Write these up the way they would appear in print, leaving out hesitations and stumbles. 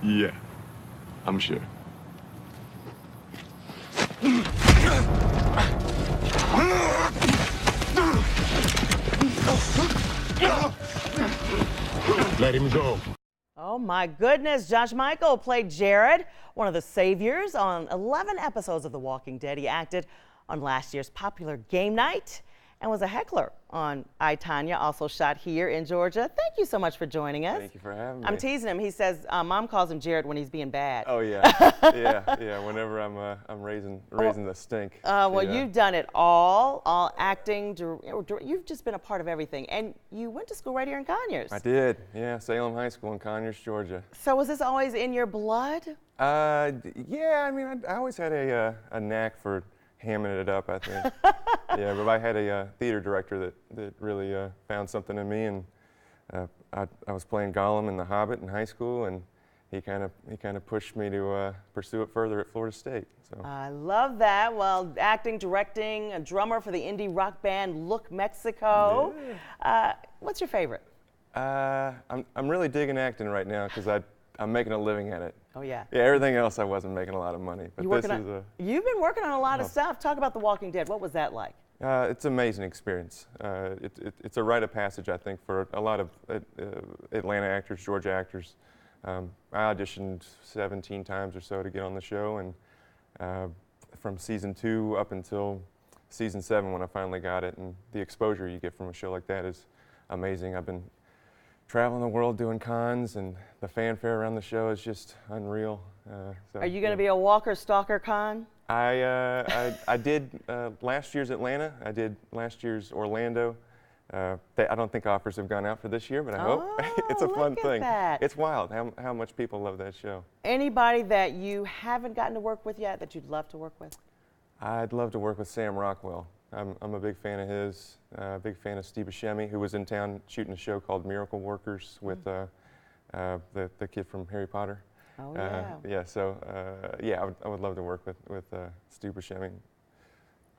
Yeah, I'm sure. Let him go. Oh my goodness, Josh Michael played Jared, one of the saviors on 11 episodes of The Walking Dead. He acted on last year's popular Game Night and was a heckler on I, Tonya, also shot here in Georgia. Thank you so much for joining us. Thank you for having me. I'm teasing him. He says Mom calls him Jared when he's being bad. Oh yeah, yeah. Whenever I'm raising the stink. Well, you've done it all acting. You've just been a part of everything, and you went to school right here in Conyers. I did. Yeah, Salem High School in Conyers, Georgia. So was this always in your blood? Yeah. I mean, I always had a knack for hamming it up, I think. Yeah, but I had a theater director that really found something in me, and I was playing Gollum in The Hobbit in high school, and he kind of pushed me to pursue it further at Florida State. So I love that. Well, acting, directing, a drummer for the indie rock band Look Mexico. Yeah. What's your favorite? I'm really digging acting right now because I'm making a living at it. Oh yeah. Yeah, everything else I wasn't making a lot of money, but You've been working on a lot of stuff. Talk about The Walking Dead. What was that like? It's an amazing experience. It's a rite of passage, I think, for a lot of Atlanta actors, Georgia actors. I auditioned 17 times or so to get on the show, and from season 2 up until season 7 when I finally got it, and the exposure you get from a show like that is amazing. I've been traveling the world doing cons, and the fanfare around the show is just unreal. So, Are you going to be a Walker Stalker con? I did last year's Atlanta. I did last year's Orlando. I don't think offers have gone out for this year, but I hope. It's a fun thing. That. It's wild how much people love that show. Anybody that you haven't gotten to work with yet that you'd love to work with? I'd love to work with Sam Rockwell. I'm a big fan of his, big fan of Steve Buscemi, who was in town shooting a show called Miracle Workers with the kid from Harry Potter. Oh, yeah. Yeah, so yeah, I would love to work with Steve Buscemi.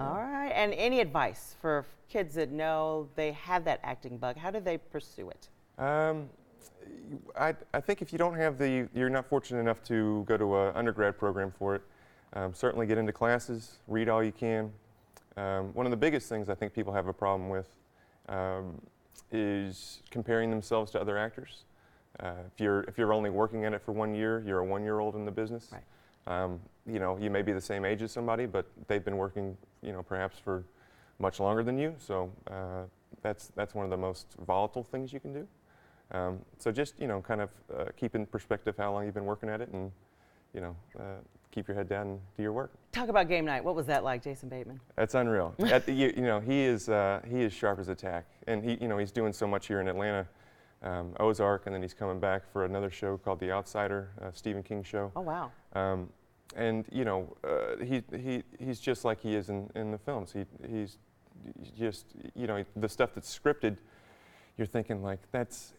All right, and any advice for kids that know they have that acting bug? How do they pursue it? I think if you don't have you're not fortunate enough to go to an undergrad program for it, certainly get into classes, read all you can. One of the biggest things I think people have a problem with is comparing themselves to other actors. If you're only working at it for 1 year, you're a 1-year-old in the business. Right. You know, you may be the same age as somebody, but they've been working, you know, perhaps for much longer than you. So that's one of the most volatile things you can do. So just, you know, kind of keep in perspective how long you've been working at it, and you know, keep your head down and do your work. Talk about Game Night. What was that like, Jason Bateman? It's unreal. You know, he is sharp as a tack, and he's doing so much here in Atlanta. Ozark, and then he's coming back for another show called The Outsider, Stephen King show. Oh wow! And you know, he's just like he is in the films. He's just, you know, the stuff that's scripted, you're thinking like it's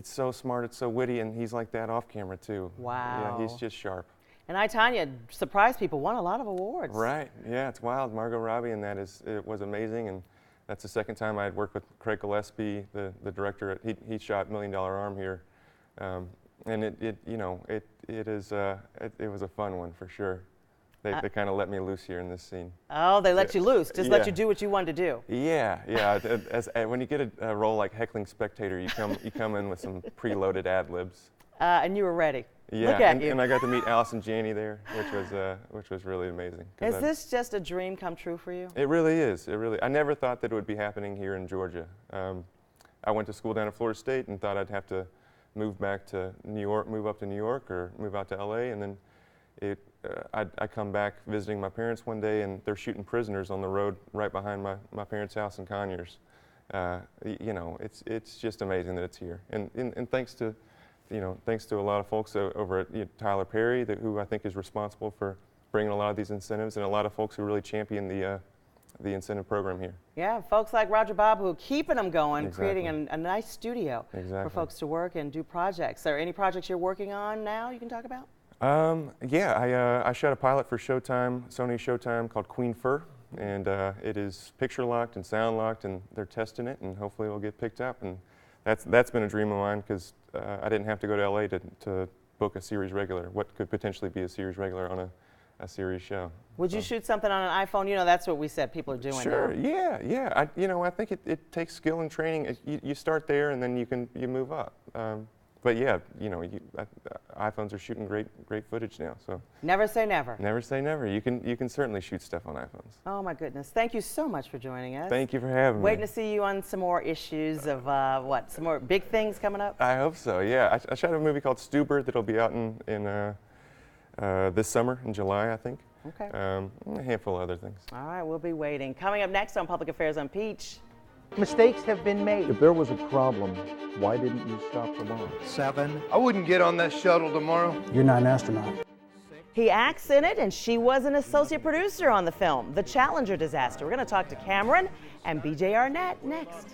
so smart, it's so witty, and he's like that off camera too. Wow! Yeah, he's just sharp. And I, Tonya, surprised people, won a lot of awards. Right. Yeah, it's wild. Margot Robbie, and it was amazing. And that's the second time I had worked with Craig Gillespie, the director. He shot $1 Million Arm here, and it was a fun one for sure. They kind of let me loose here in this scene. Oh, they let you loose, just let you do what you wanted to do. Yeah. When you get a role like heckling spectator, you come in with some preloaded ad libs. And you were ready. Yeah, Look at you. And I got to meet Allison Janney there, which was really amazing. Is this just a dream come true for you? It really is. I never thought that it would be happening here in Georgia. I went to school down at Florida State and thought I'd have to move back to New York, move up to New York, or move out to LA, and then I come back visiting my parents one day, and they're shooting Prisoners on the road right behind my parents' house in Conyers. You know, it's just amazing that it's here, and thanks to a lot of folks over at Tyler Perry, who I think is responsible for bringing a lot of these incentives, and a lot of folks who really champion the incentive program here. Yeah, folks like Roger Bob who are keeping them going, exactly. creating a nice studio for folks to work and do projects. Are there any projects you're working on now you can talk about? Yeah, I shot a pilot for Showtime, Sony Showtime, called Queen Fur, and it is picture locked and sound locked, and they're testing it, and hopefully it'll get picked up. And that's been a dream of mine, because I didn't have to go to LA to book a series regular, what could potentially be a series regular on a series show. Would you shoot something on an iPhone? You know, that's what we said people are doing Sure, now. yeah. I think it takes skill and training. You start there and then you move up. But yeah, iPhones are shooting great footage now. So Never say never. never say never. You can certainly shoot stuff on iPhones. Oh my goodness. Thank you so much for joining us. Thank you for having me. Waiting to see you on some more issues of some more big things coming up? I hope so, yeah. I shot a movie called Stuber that'll be out in this summer, in July, I think. Okay. A handful of other things. All right, we'll be waiting. Coming up next on Public Affairs on Peach. Mistakes have been made. If there was a problem, why didn't you stop the bomb? 7. I wouldn't get on that shuttle tomorrow. You're not an astronaut. He acts in it, and she was an associate producer on the film, The Challenger Disaster. We're going to talk to Cameron and BJ Arnett next.